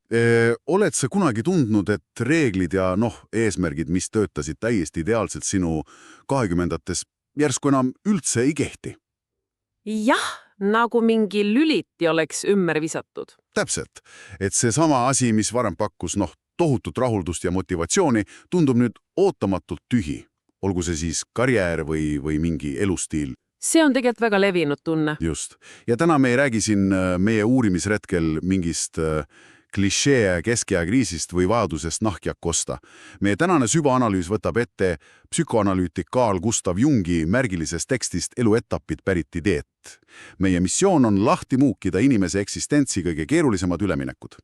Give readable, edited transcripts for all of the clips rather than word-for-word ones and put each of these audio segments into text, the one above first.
Oled sa kunagi tundnud, et reeglid ja eesmärgid, mis töötasid täiesti ideaalselt sinu 20-ndates, järsku enam üldse ei kehti? Jah, nagu mingi lüliti oleks ümber visatud. Täpselt, et seesama asi, mis varem pakkus tohutut rahuldust ja motivatsiooni, tundub nüüd ootamatult tühi. Olgu see siis karjäär või mingi elustiil. See on tegelikult väga levinud tunne. Just. Ja täna me ei räägi siin meie uurimisretkel mingist klišee keskea kriisist või vajadusest nahkjakk osta. Meie tänane süvaanalüüs võtab ette psükoanalüütik Carl Gustav Jungi märgilisest tekstist Eluetapid pärit ideed. Meie missioon on lahti muukida inimese eksistentsi kõige keerulisemad üleminekud.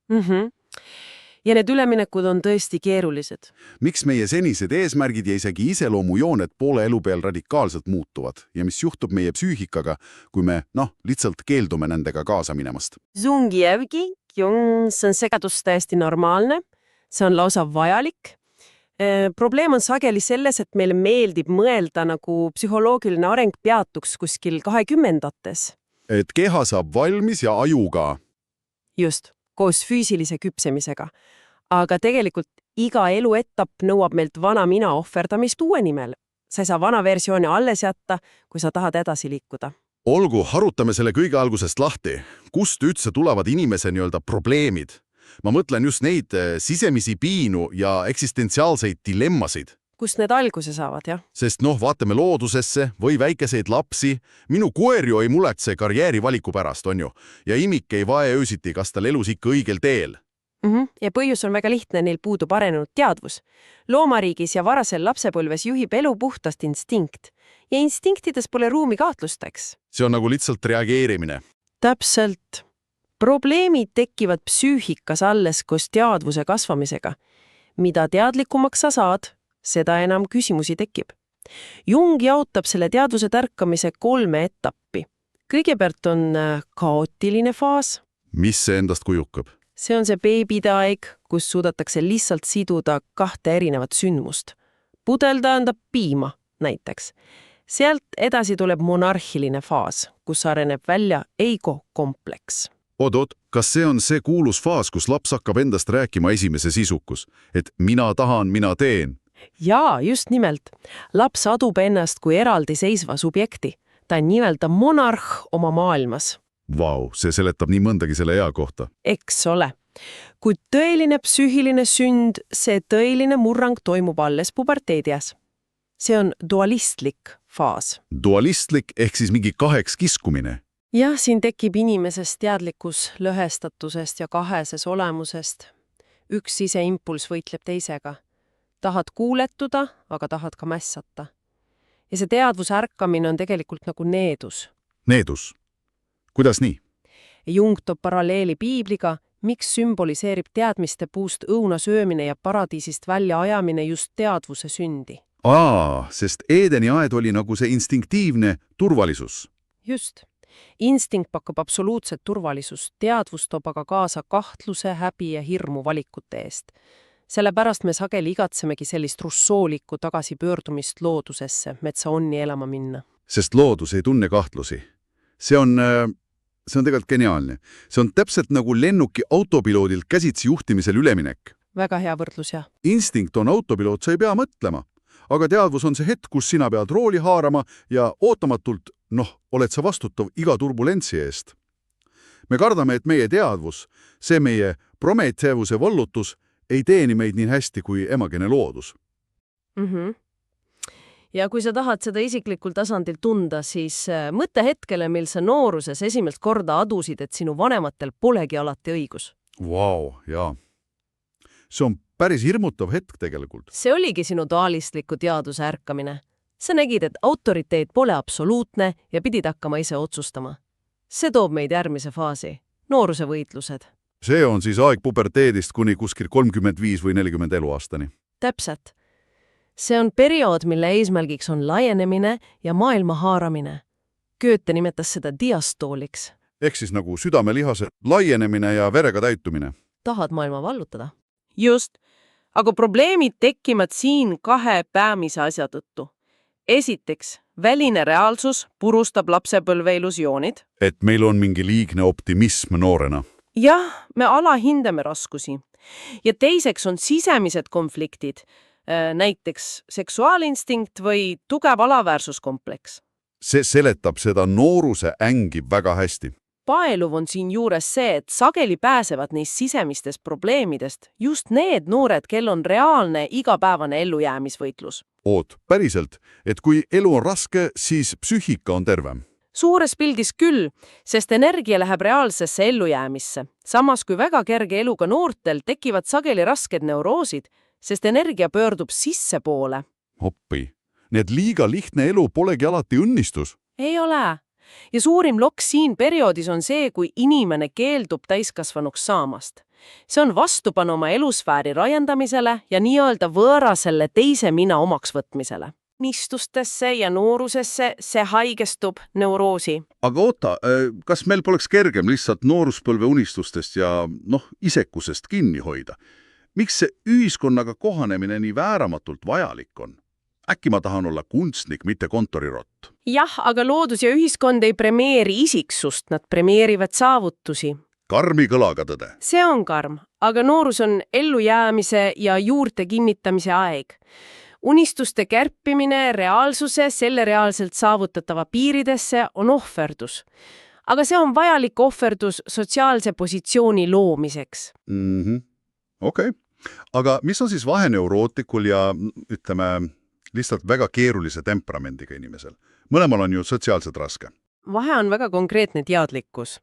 Ja need üleminekud on tõesti keerulised. Miks meie senised eesmärgid ja isegi iseloomujooned poole elu peal radikaalselt muutuvad ja mis juhtub meie psüühikaga, kui me lihtsalt keeldume nendega kaasa minemast? Jung, see on segadus täiesti normaalne, see on lausa vajalik. Probleem on sageli selles, et meile meeldib mõelda nagu psühholoogiline areng peatuks kuskil 20-ndates. Et keha saab valmis ja aju ka. Just, koos füüsilise küpsemisega. Aga tegelikult iga eluetapp nõuab meilt vana mina ohverdamist uue nimel. Sa ei saa vana versiooni alles jätta, kui sa tahad edasi liikuda. Olgu, harutame selle kõige algusest lahti. Kust üldse tulevad inimese probleemid? Ma mõtlen just neid sisemisi piinu ja eksistentsiaalseid dilemmasid. Kust need alguse saavad, jah? Sest vaatame loodusesse või väikeseid lapsi. Minu koer ju ei muletse karjäärivaliku pärast, on ju. Ja imik ei vae öösiti, kas tal elus ikka õigel teel. Ja põhjus on väga lihtne, neil puudub arenenud teadvus. Loomariigis ja varasel lapsepõlves juhib elu puhtast instinkt. Ja instinktides pole ruumi kahtlusteks. See on nagu lihtsalt reageerimine. Täpselt. Probleemid tekivad psüühikas alles koos teadvuse kasvamisega. Mida teadlikumaks sa saad, seda enam küsimusi tekib. Jung jaotab selle teadvuse tärkamise 3 etappi. Kõigepealt on kaootiline faas. Mis see endast kujukab? See on see beebide aeg, kus suudetakse lihtsalt siduda 2 erinevat sündmust. Pudel tähendab piima, näiteks. Sealt edasi tuleb monarhiline faas, kus areneb välja ego-kompleks. Oot, kas see on see kuulus faas, kus laps hakkab endast rääkima esimese sisukus, et mina tahan, mina teen? Jaa, just nimelt. Laps adub ennast kui eraldiseisva subjekti. Ta on nii-öelda monarh oma maailmas. Vau, see seletab nii mõndagi selle ea kohta. Eks ole. Kui tõeline psüühiline sünd, see tõeline murrang toimub alles puberteedias. See on dualistlik faas. Dualistlik ehk siis mingi 2 kiskumine. Jah, siin tekib inimesest teadlikkus lõhestatusest ja kaheses olemusest. Üks siseimpulss võitleb teisega. Tahad kuuletuda, aga tahad ka mässata. Ja see teadvuse ärkamine on tegelikult nagu needus. Needus? Kuidas nii? Jung toob paralleeli piibliga, miks sümboliseerib teadmiste puust õuna söömine ja paradiisist välja ajamine just teadvuse sündi. Sest Eedeni aed oli nagu see instinktiivne turvalisus. Just. Instinkt pakub absoluutset turvalisust, teadvus toob aga kaasa kahtluse, häbi ja hirmu valikute eest. Sellepärast me sageli igatsemegi sellist russoolikku tagasipöördumist loodusesse, metsa onni elama minna. Sest loodus ei tunne kahtlusi. See on tegelikult geniaalne. See on täpselt nagu lennuki autopiloodilt käsitsi juhtimisel üleminek. Väga hea võrdlus, jah. Instinkt on autopiloot, sa ei pea mõtlema. Aga teadvus on see hetk, kus sina pead rooli haarama ja ootamatult, oled sa vastutav iga turbulentsi eest. Me kardame, et meie teadvus, see meie Prometheuse vollutus, ei teeni meid nii hästi kui emakene loodus. Ja kui sa tahad seda isiklikul tasandil tunda, siis mõtle hetkele, mil sa nooruses esimest korda adusid, et sinu vanematel polegi alati õigus. Vau, jaa. See on päris hirmutav hetk tegelikult. See oligi sinu dualistliku teaduse ärkamine. Sa nägid, et autoriteet pole absoluutne ja pidid hakkama ise otsustama. See toob meid järgmise faasi. Nooruse võitlused. See on siis aeg puberteedist kuni kuskil 35 või 40 eluaastani. Täpselt. See on periood, mille eesmärgiks on laienemine ja maailma haaramine. Goethe nimetas seda diastooliks. Ehk siis nagu südamelihase laienemine ja verega täitumine. Tahad maailma vallutada? Just. Aga probleemid tekivad siin 2 päämise asja tõttu. Esiteks, väline reaalsus purustab lapsepõlve illusioonid. Et meil on mingi liigne optimism noorena. jah, me alahindame raskusi. Ja teiseks on sisemised konfliktid, näiteks seksuaalinstinkt või tugev alaväärsuskompleks. See seletab seda nooruse ängi väga hästi. Paeluv on siinjuures see, et sageli pääsevad neist sisemistest probleemidest just need noored, kel on reaalne igapäevane ellujäämisvõitlus. Oot, päriselt, et kui elu on raske, siis psüühika on tervem. Suures pildis küll, sest energia läheb reaalsesse ellujäämisse. Samas kui väga kerge eluga noortel tekivad sageli rasked neuroosid, sest energia pöördub sissepoole. Hoppi. Nii et liiga lihtne elu polegi alati õnnistus. Ei ole. Ja suurim lokk siin perioodis on see, kui inimene keeldub täiskasvanuks saamast. See on vastupanu oma elusfääri raiendamisele ja nii-öelda võõrasele teise mina omaks võtmisele. Nistustesse ja noorusesse see haigestub neuroosi. Aga oota, kas meil poleks kergem lihtsalt nooruspõlve unistustest ja isekusest kinni hoida? Miks see ühiskonnaga kohanemine nii vääramatult vajalik on? Äkki ma tahan olla kunstnik, mitte kontorirott? Jah, aga loodus ja ühiskond ei premeeri isiksust, nad premeerivad saavutusi. Karmi kõlaga tõde. See on karm, aga noorus on ellujäämise ja juurte kinnitamise aeg. Unistuste kärpimine reaalsuse, selle reaalselt saavutatava piiridesse on ohverdus. Aga see on vajalik ohverdus sotsiaalse positsiooni loomiseks. Okei. Aga mis on siis vahe neurootikul ja, ütleme, lihtsalt väga keerulise temperamendiga inimesel? Mõlemal on ju sotsiaalselt raske. Vahe on väga konkreetne teadlikkus.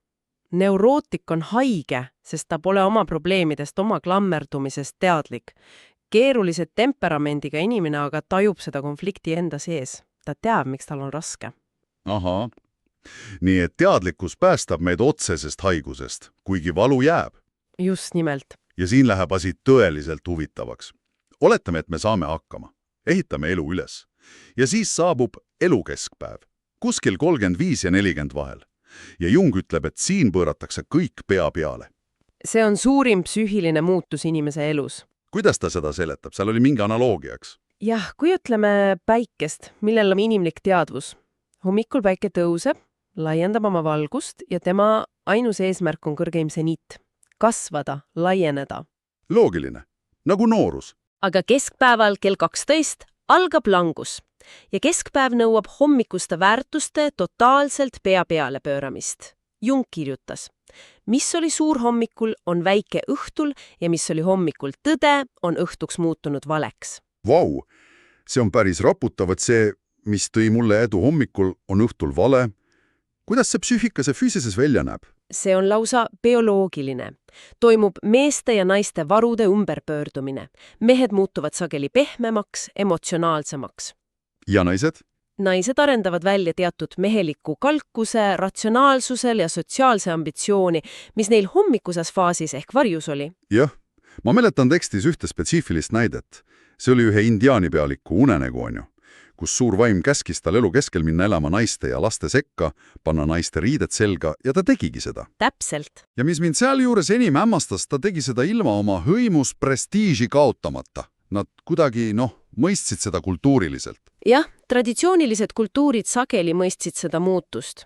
Neurootik on haige, sest ta pole oma probleemidest, oma klammerdumisest teadlik. Keerulise temperamendiga inimene aga tajub seda konflikti enda sees. Ta teab, miks tal on raske. Ahaa. Nii et teadlikkus päästab meid otsesest haigusest, kuigi valu jääb. Just nimelt. Ja siin läheb asi tõeliselt huvitavaks. Oletame, et me saame hakkama. Ehitame elu üles. Ja siis saabub elukeskpäev. Kuskil 35 ja 40 vahel. Ja Jung ütleb, et siin pööratakse kõik pea peale. See on suurim psüühiline muutus inimese elus. Kuidas ta seda seletab? Seal oli mingi analoogiaks. Jah, kui ütleme päikest, millel on inimlik teadvus. Hommikul päike tõuseb, laiendab oma valgust ja tema ainus eesmärk on kõrgeim seniit. Kasvada, laieneda. Loogiline. Nagu noorus. Aga keskpäeval kell 12 algab langus ja keskpäev nõuab hommikuste väärtuste totaalselt pea peale pööramist. Jung kirjutas, mis oli suur hommikul, on väike õhtul ja mis oli hommikul tõde, on õhtuks muutunud valeks. Vau! See on päris raputav, et see, mis tõi mulle edu hommikul, on õhtul vale. Kuidas see psüühikas ja füüsises välja näeb? See on lausa bioloogiline. Toimub meeste ja naiste varude ümberpöördumine. Mehed muutuvad sageli pehmemaks, emotsionaalsemaks. Ja naised? Naised arendavad välja teatud meheliku kalkuse, ratsionaalsusel ja sotsiaalse ambitsiooni, mis neil hommikuses faasis ehk varjus oli. Jah, ma mäletan tekstis ühte spetsiifilist näidet. See oli ühe indiaani pealiku unenägu, on ju, kus suur vaim käskis tal elu keskel minna elama naiste ja laste sekka, panna naiste riided selga ja ta tegigi seda. Täpselt. Ja mis mind sealjuures enim hämmastas, ta tegi seda ilma oma hõimus prestiiži kaotamata. Nad kuidagi, mõistsid seda kultuuriliselt. Jah, traditsioonilised kultuurid sageli mõistsid seda muutust.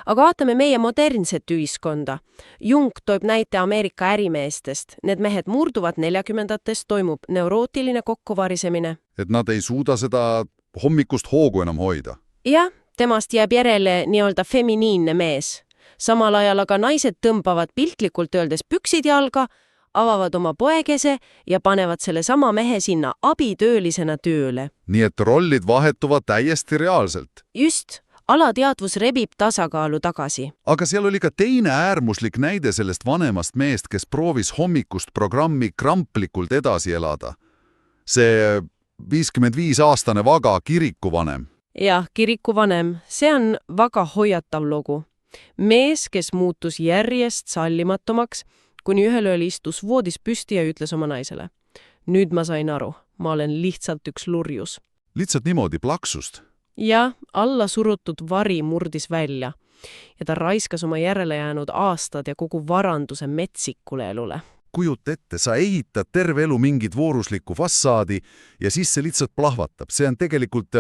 Aga vaatame meie modernset ühiskonda. Jung toib näite Ameerika ärimeestest. Need mehed murduvad 40-ndates, toimub neurootiline kokkuvarisemine. Et nad ei suuda seda hommikust hoogu enam hoida. Jah, temast jääb järele nii-öelda feminiinne mees. Samal ajal aga naised tõmbavad piltlikult öeldes püksid jalga, avavad oma poekese ja panevad selle sama mehe sinna abitöölisena tööle. Nii et rollid vahetuvad täiesti reaalselt. Just, alateadvus rebib tasakaalu tagasi. Aga seal oli ka teine äärmuslik näide sellest vanemast meest, kes proovis hommikust programmi kramplikult edasi elada. See 55-aastane vaga kirikuvanem. Jah, kirikuvanem, see on väga hoiatav lugu. Mees, kes muutus järjest sallimatumaks, kuni ühel ööl istus voodis püsti ja ütles oma naisele. Nüüd ma sain aru, ma olen lihtsalt üks lurjus. Lihtsalt niimoodi plaksust. Ja alla surutud vari murdis välja ja ta raiskas oma järele jäänud aastad ja kogu varanduse metsikule elule. Kujut ette, sa ehitad terve elu mingit vooruslikku fassaadi ja siis see lihtsalt plahvatab. See on tegelikult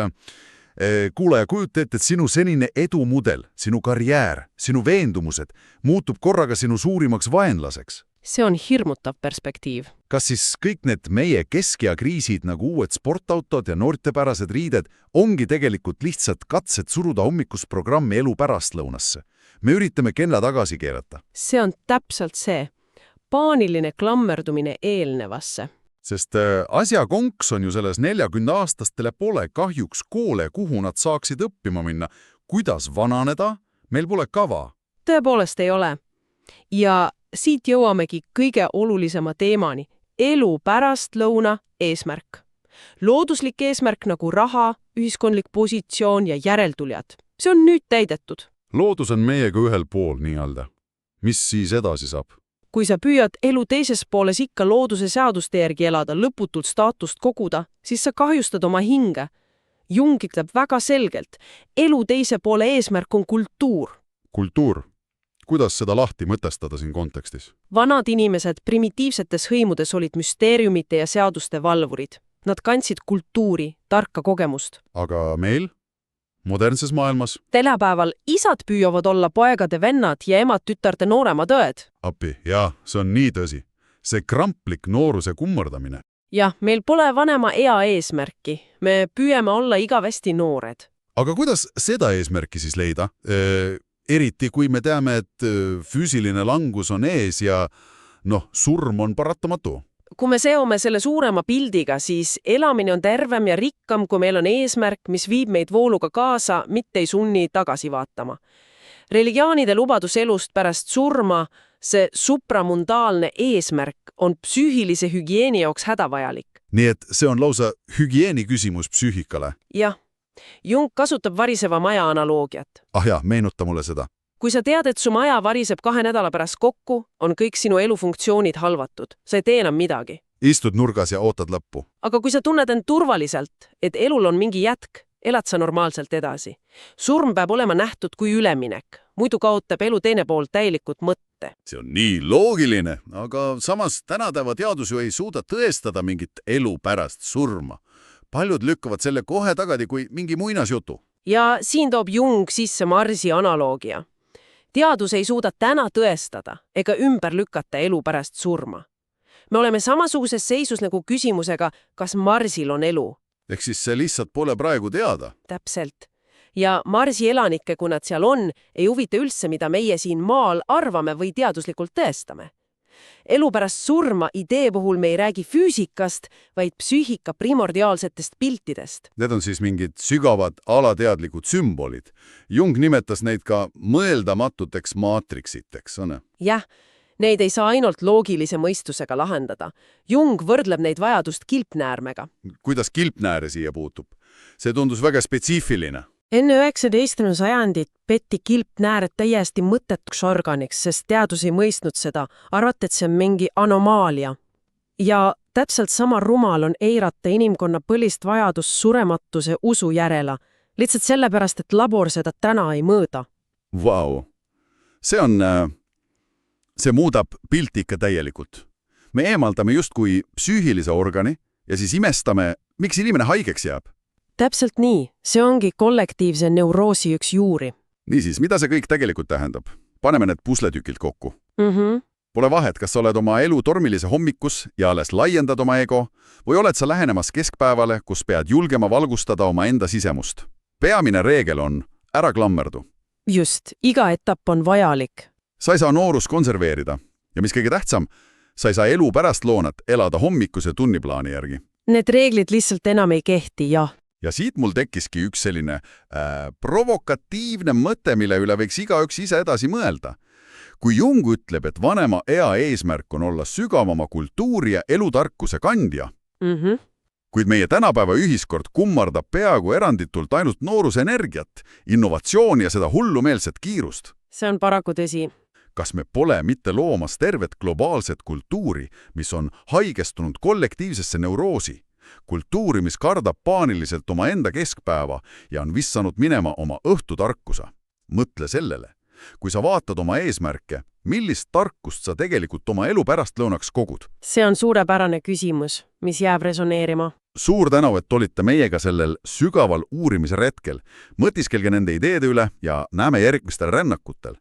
Kuulaja, kujuta ette, et sinu senine edumudel, sinu karjäär, sinu veendumused muutub korraga sinu suurimaks vaenlaseks. See on hirmutav perspektiiv. Kas siis kõik need meie keskea kriisid nagu uued sportautod ja noortepärased riided ongi tegelikult lihtsalt katsed suruda hommikusprogrammi elu pärastlõunasse? Me üritame kenna tagasi keerata. See on täpselt see. Paaniline klammerdumine eelnevasse. Sest asja konks on ju selles 40-aastastele pole kahjuks koole, kuhu nad saaksid õppima minna. Kuidas vananeda? Meil pole kava. Tõepoolest ei ole. Ja siit jõuamegi kõige olulisema teemani. Elu pärastlõuna eesmärk. Looduslik eesmärk nagu raha, ühiskondlik positsioon ja järeltulijad. See on nüüd täidetud. Loodus on meiega ühel pool nii-öelda. Mis siis edasi saab? Kui sa püüad elu teises pooles ikka looduse seaduste järgi elada, lõputult staatust koguda, siis sa kahjustad oma hinge. Jung ütleb väga selgelt, elu teise poole eesmärk on kultuur. Kultuur. Kuidas seda lahti mõtestada siin kontekstis? Vanad inimesed primitiivsetes hõimudes olid müsteeriumite ja seaduste valvurid. Nad kandsid kultuuri, tarka kogemust. Aga meil? Modernses maailmas? Tänapäeval isad püüavad olla poegade vennad ja emad tütarte nooremad õed. Appi, jaa, see on nii tõsi. See kramplik nooruse kummardamine. Jah, meil pole vanema ea eesmärki. Me püüame olla igavesti noored. Aga kuidas seda eesmärki siis leida? Eriti kui me teame, et füüsiline langus on ees ja surm on paratamatu. Kui me seome selle suurema pildiga, siis elamine on tervem ja rikkam, kui meil on eesmärk, mis viib meid vooluga kaasa, mitte ei sunni tagasi vaatama. Religioonide lubadus elust pärast surma, see supramundaalne eesmärk on psüühilise hügieeni jaoks hädavajalik. Nii et see on lausa hügieeni küsimus psüühikale. Jah. Jung kasutab variseva maja analoogiat. Ah jah, meenuta mulle seda. Kui sa tead, et su maja variseb 2 nädala pärast kokku, on kõik sinu elufunktsioonid halvatud. Sa ei tee enam midagi. Istud nurgas ja ootad lõppu. Aga kui sa tunned end turvaliselt, et elul on mingi jätk, elad sa normaalselt edasi. Surm peab olema nähtud kui üleminek. Muidu kaotab elu teine pool täielikult mõtte. See on nii loogiline, aga samas tänapäeva teadus ju ei suuda tõestada mingit elu pärast surma. Paljud lükkavad selle kohe tagasi kui mingi muinasjutu. Ja siin toob Jung sisse Marsi analoogia. Teadus ei suuda täna tõestada ega ümber lükata elu pärast surma. Me oleme samasuguses seisus nagu küsimusega, kas Marsil on elu. Ehk siis see lihtsalt pole praegu teada. Täpselt. Ja Marsi elanikke, kui nad seal on, ei huvita üldse, mida meie siin maal arvame või teaduslikult tõestame. Elu pärast surma idee puhul me ei räägi füüsikast, vaid psüühika primordiaalsetest piltidest. Need on siis mingid sügavad alateadlikud sümbolid. Jung nimetas neid ka mõeldamatuteks maatriksiteks, on? Jah, neid ei saa ainult loogilise mõistusega lahendada. Jung võrdleb neid vajadust kilpnäärmega. Kuidas kilpnääre siia puutub? See tundus väga spetsiifiline. Enne 19. sajandit petti kilpnääred täiesti mõttetuks organiks, sest teadus ei mõistnud seda, arvati, et see on mingi anomaalia. Ja täpselt sama rumal on eirata inimkonna põlist vajadust surematuse usu järele, lihtsalt sellepärast, et labor seda täna ei mõõda. Vau! See muudab pilti ikka täielikult. Me eemaldame justkui psüühilise organi ja siis imestame, miks inimene haigeks jääb. Täpselt nii, see ongi kollektiivse neuroosi üks juuri. Niisiis, mida see kõik tegelikult tähendab? Paneme need pusletükid kokku. Mhm. Pole vahet, kas sa oled oma elu tormilise hommikus ja alles laiendad oma ego või oled sa lähenemas keskpäevale, kus pead julgema valgustada oma enda sisemust. Peamine reegel on ära klammerdu. Just, iga etapp on vajalik. Sa ei saa noorust konserveerida ja mis kõige tähtsam, sa ei saa elu pärast loonat elada hommikuse tunniplaani järgi. Need reeglid lihtsalt enam ei kehti, jah. Ja siit mul tekkiski üks selline provokatiivne mõte, mille üle võiks igaüks ise edasi mõelda. Kui Jung ütleb, et vanema ea eesmärk on olla sügavama kultuuri ja elutarkuse kandja, kuid meie tänapäeva ühiskord kummardab peaaegu eranditult ainult nooruse energiat, innovatsiooni ja seda hullumeelset kiirust. See on paraku tõsi. Kas me pole mitte loomas tervet globaalset kultuuri, mis on haigestunud kollektiivsesse neuroosi? Kultuuri, mis kardab paaniliselt oma enda keskpäeva ja on vissanud minema oma õhtutarkusa. Mõtle sellele. Kui sa vaatad oma eesmärke, millist tarkust sa tegelikult oma elu pärastlõunaks kogud? See on suurepärane küsimus, mis jääb resoneerima. Suur tänu, et olite meiega sellel sügaval uurimisretkel. Mõtiskelge nende ideede üle ja näeme järgmistel rännakutel.